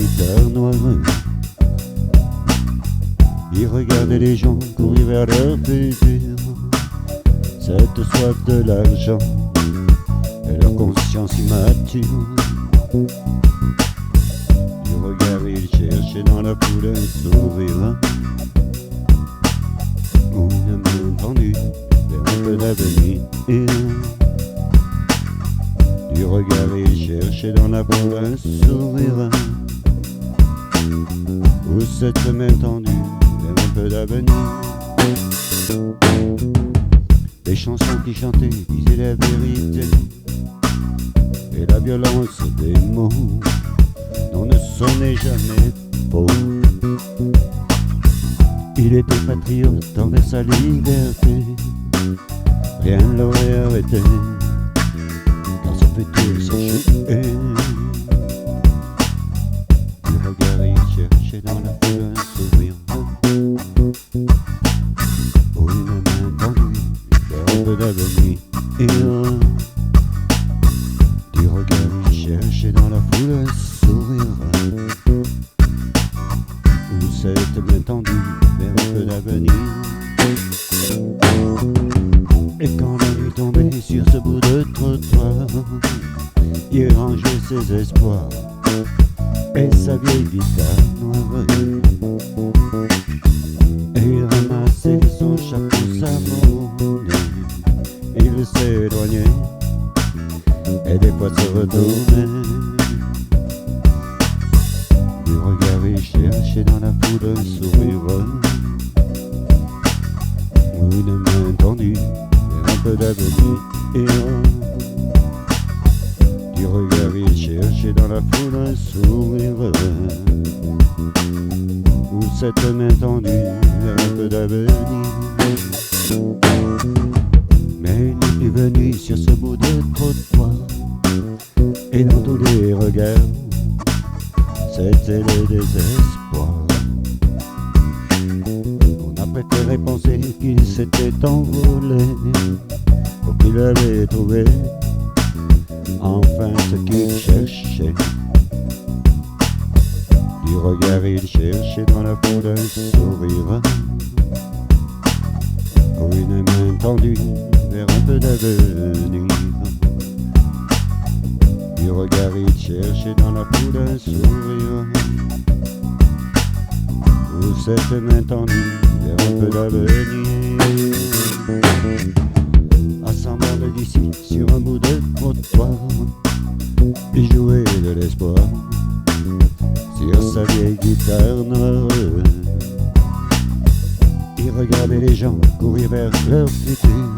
guitare noire. Il regardait les gens courir vers leur futur, cette soif de l'argent et leur conscience immature. Il regardait, il cherchait dans la foule un sourire, ou une main tendue vers un peu d'avenir. Il regardait, il cherchait dans la foule un sourire, ou cette main tendue vers un peu d'avenir. Les chansons qui chantaient disaient la vérité, et la violence des mots dont ne sonnait jamais faux. Il était patriote envers sa liberté, rien ne l'aurait arrêté, car son futur s'échouait. Il regardait, il cherchait dans la foule un sourire, ou une main tendue vers un peu d'avenir. Du regard, il cherchait dans la foule un sourire, ou cette main tendue vers un peu d'avenir. Et quand la nuit tombait sur ce bout de trottoir, il rangeait ses espoirs et sa vieille guitare noire, et il ramassait son chapeau savonné. Il s'éloignait et des fois se retournait. Du regard, il cherchait dans la foule un sourire, ou une main tendue vers un peu d'avenir. Du regard, il cherchait dans la foule un sourire, ou cette main tendue vers un peu d'avenir. Mais il est venu sur ce bout de trottoir, et dans tous les regards, c'était le désespoir. On a préféré penser qu'il s'était envolé, ou qu'il avait trouvé enfin ce qu'il cherchait. Du regard, il cherchait dans la foule un sourire, ou une main tendue vers un peu d'avenir. Du regard, il cherchait dans la foule un sourire, ou cette main tendue vers un peu d'avenir. Assemblable d'ici sur un bout de trottoir, il jouait de l'espoir sur sa vieille guitare noire. Il regardait les gens courir vers leur futur,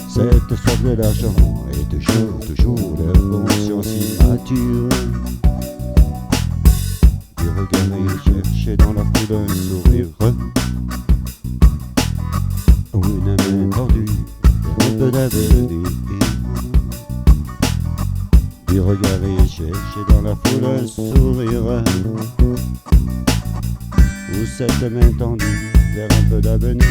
cette soif de l'argent et toujours leur conscience immature. Il regardait, il cherchait dans la foule un sourire, ou une main tendue vers un peu d'avenir. Il regardait, il cherchait dans la foule un sourire, ou cette main tendue vers un peu d'avenir.